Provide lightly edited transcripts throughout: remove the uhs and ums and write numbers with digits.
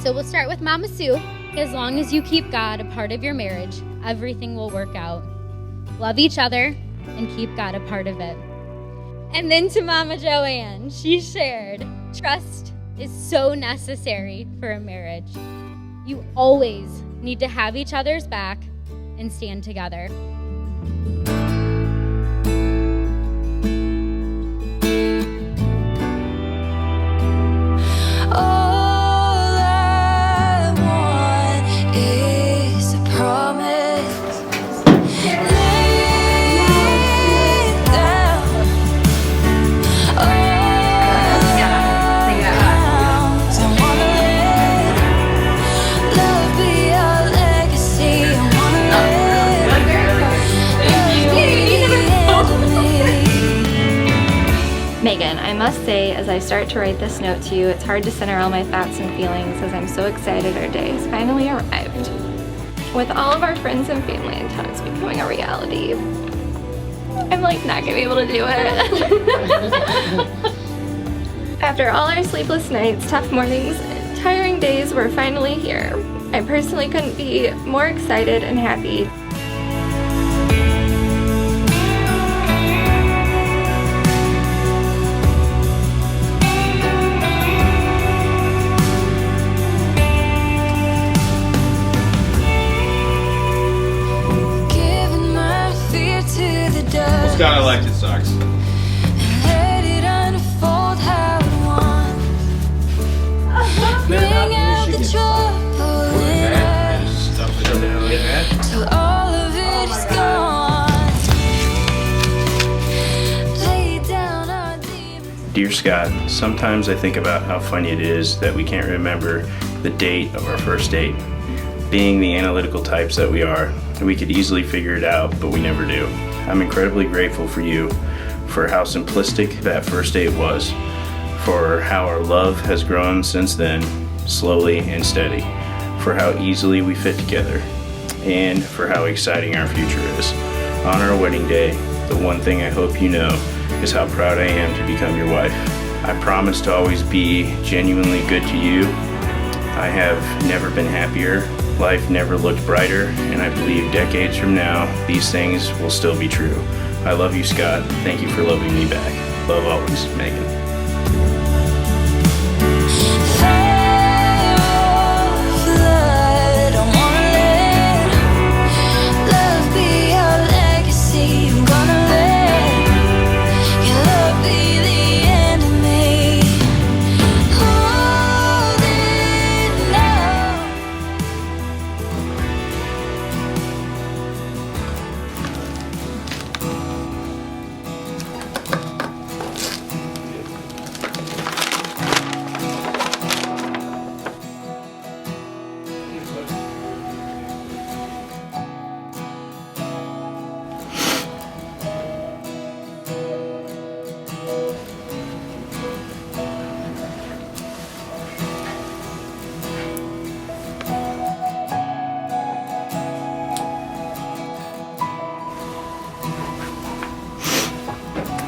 So we'll start with Mama Sue. As long as you keep God a part of your marriage, everything will work out. Love each other and keep God a part of it. And then to Mama Joanne, she shared, trust is so necessary for a marriage. You always need to have each other's back and stand together. Megan, I must say, as I start to write this note to you, it's hard to center all my thoughts and feelings as I'm so excited our day has finally arrived. With all of our friends and family in town becoming a reality, I'm like not gonna be able to do it. After all our sleepless nights, tough mornings, and tiring days, we're finally here. I personally couldn't be more excited and happy. Scott elected sucks. Let it unfold how it wants. Bring out the trouble in us till all of it is gone. Lay down our demons. Dear Scott, sometimes I think about how funny it is that we can't remember the date of our first date. Being the analytical types that we are, we could easily figure it out, but we never do. I'm incredibly grateful for you, for how simplistic that first date was, for how our love has grown since then, slowly and steady, for how easily we fit together, and for how exciting our future is. On our wedding day, the one thing I hope you know is how proud I am to become your wife. I promise to always be genuinely good to you. I have never been happier. Life never looked brighter, and I believe decades from now, these things will still be true. I love you, Scott. Thank you for loving me back. Love always, Megan.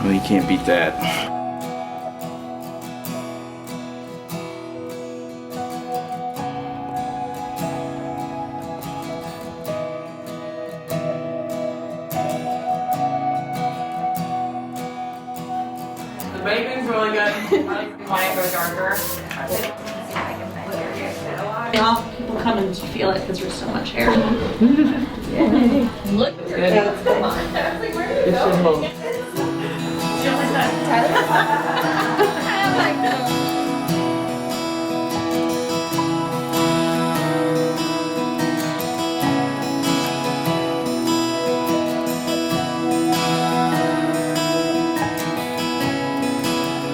Well, you can't beat that. The bacon's really good. Might go darker. All people come and feel it because there's so much hair. Look at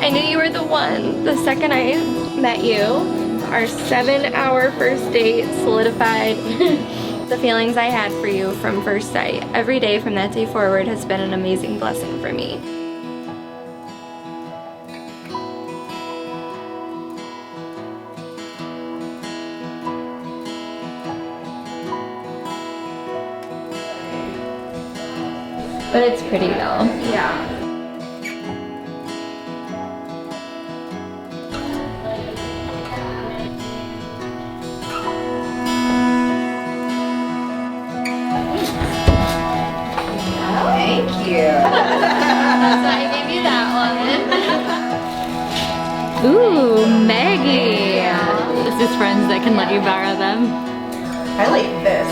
I knew you were the one the second I met you. Our 7-hour first date solidified the feelings I had for you from first sight. Every day from that day forward has been an amazing blessing for me. But it's pretty though. Yeah. That's why I gave you that one. Ooh, Maggie. This is friends that can let you borrow them. I like this.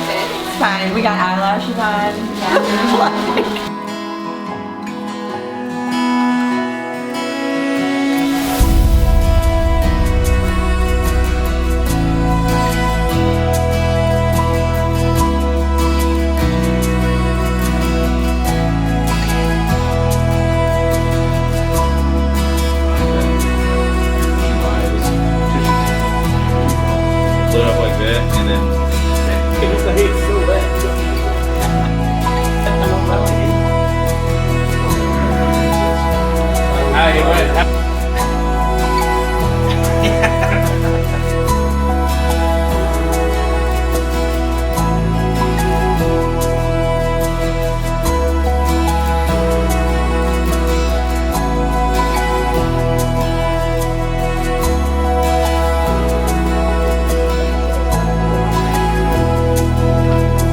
It's fine. We got eyelashes on. Split up like that, and then it's so wet.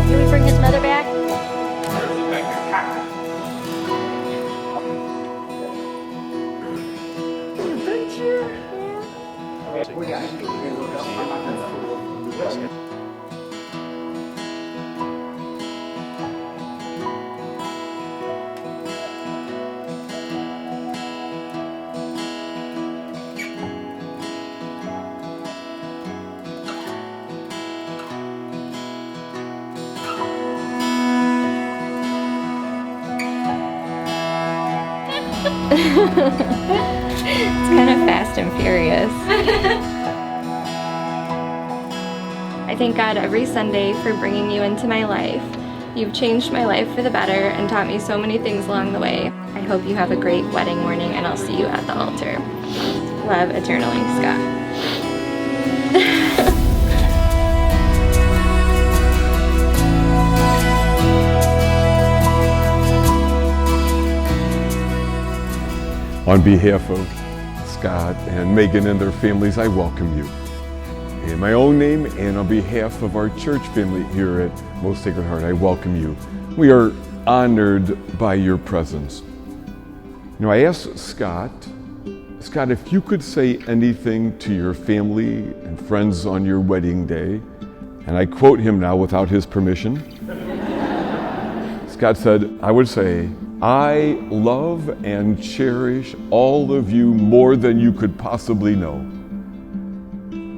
Can we bring his mother back? It's kind of fast and furious. I thank God every Sunday for bringing you into my life. You've changed my life for the better and taught me so many things along the way. I hope you have a great wedding morning, and I'll see you at the altar. Love eternally, Scott. On behalf of Scott and Megan and their families, I welcome you. In my own name and on behalf of our church family here at Most Sacred Heart, I welcome you. We are honored by your presence. You know, I asked Scott, if you could say anything to your family and friends on your wedding day, and I quote him now without his permission. Scott said, I would say, I love and cherish all of you more than you could possibly know.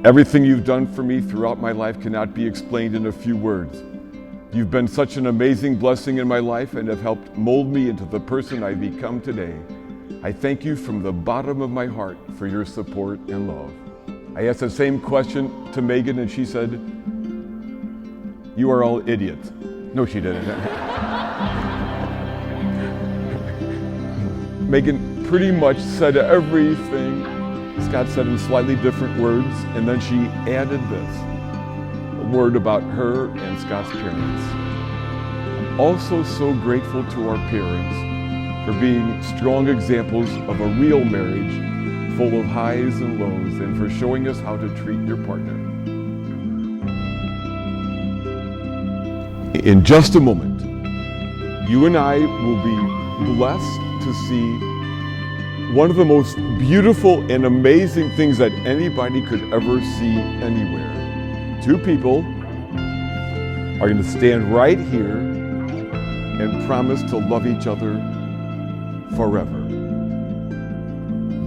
Everything you've done for me throughout my life cannot be explained in a few words. You've been such an amazing blessing in my life and have helped mold me into the person I've become today. I thank you from the bottom of my heart for your support and love. I asked the same question to Megan, and she said, you are all idiots. No, she didn't. Megan pretty much said everything Scott said in slightly different words, and then she added this, a word about her and Scott's parents. I'm also so grateful to our parents for being strong examples of a real marriage full of highs and lows, and for showing us how to treat your partner. In just a moment, you and I will be blessed to see one of the most beautiful and amazing things that anybody could ever see anywhere. Two people are going to stand right here and promise to love each other forever.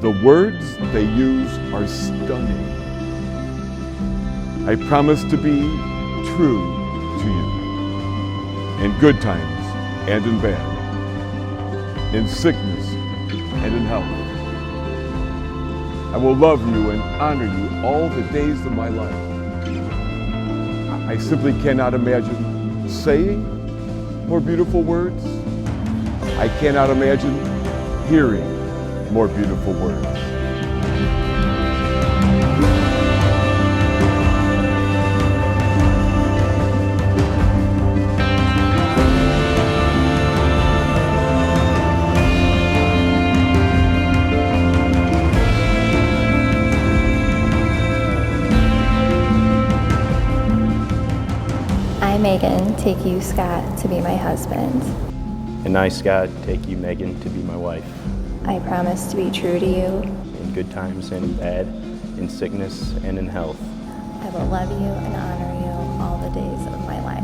The words they use are stunning. I promise to be true to you in good times and in bad, in sickness and in health. I will love you and honor you all the days of my life. I simply cannot imagine saying more beautiful words. I cannot imagine hearing more beautiful words. I, Megan, take you, Scott, to be my husband. And I, Scott, take you, Megan, to be my wife. I promise to be true to you. In good times and in bad, in sickness and in health. I will love you and honor you all the days of my life.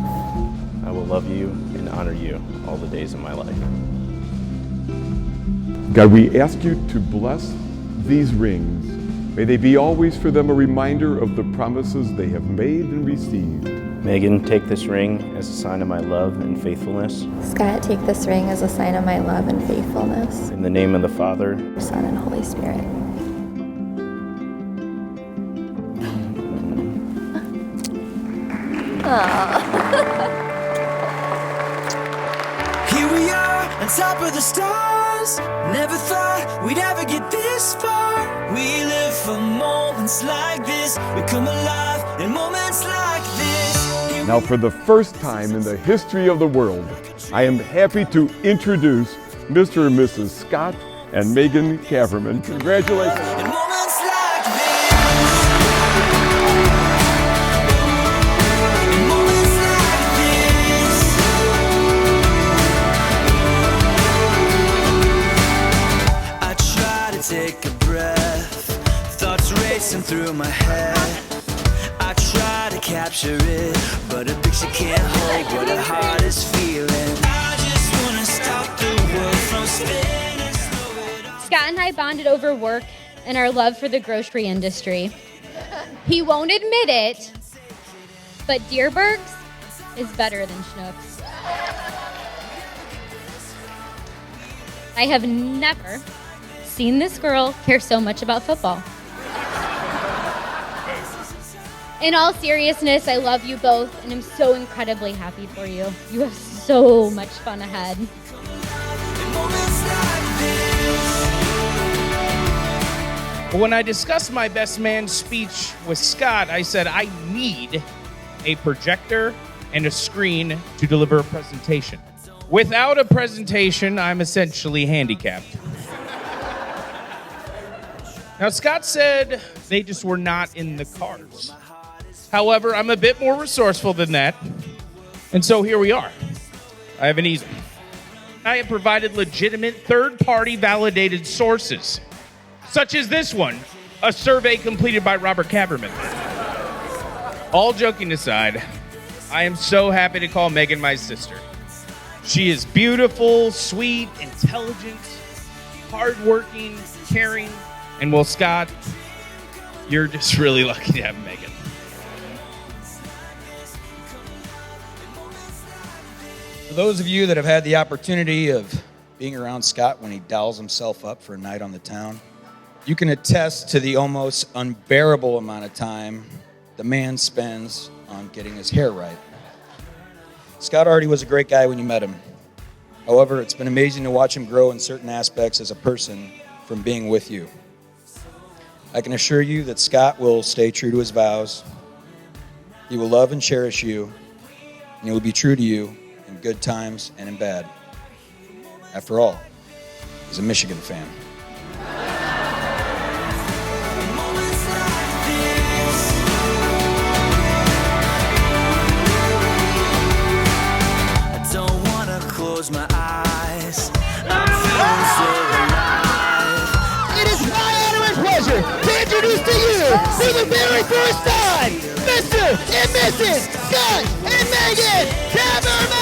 I will love you and honor you all the days of my life. God, we ask you to bless these rings. May they be always for them a reminder of the promises they have made and received. Megan, take this ring as a sign of my love and faithfulness. Scott, take this ring as a sign of my love and faithfulness. In the name of the Father, Son, and Holy Spirit. Here we are on top of the stars. Never thought we'd ever get this far. We live for moments like this. We come alive in moments like this. Now, for the first time in the history of the world, I am happy to introduce Mr. and Mrs. Scott and Meaghan Caverman. Congratulations. In moments like this. In moments like this. I try to take a breath, thoughts racing through my head. I try to capture it, but a picture can't hold what a heart is feeling. I just wanna stop the world from spinning, slow it all. Scott and I bonded over work and our love for the grocery industry. He won't admit it, but Deerberg's is better than Schnucks. I have never seen this girl care so much about football. In all seriousness, I love you both, and I'm so incredibly happy for you. You have so much fun ahead. When I discussed my best man speech with Scott, I said I need a projector and a screen to deliver a presentation. Without a presentation, I'm essentially handicapped. Now, Scott said they just were not in the cards. However, I'm a bit more resourceful than that, and so here we are. I have an easel. I have provided legitimate third-party validated sources, such as this one, a survey completed by Robert Caverman. All joking aside, I am so happy to call Megan my sister. She is beautiful, sweet, intelligent, hardworking, caring, and well, Scott, you're just really lucky to have Megan. For those of you that have had the opportunity of being around Scott when he dials himself up for a night on the town, you can attest to the almost unbearable amount of time the man spends on getting his hair right. Scott already was a great guy when you met him. However, it's been amazing to watch him grow in certain aspects as a person from being with you. I can assure you that Scott will stay true to his vows. He will love and cherish you, and he will be true to you in good times and in bad. After all, he's a Michigan fan. I don't wanna close my eyes. I'm feeling so alive. It is my honor and pleasure to introduce to you, for the very first time, Mr. and Mrs. Scott and Meaghan Caverman!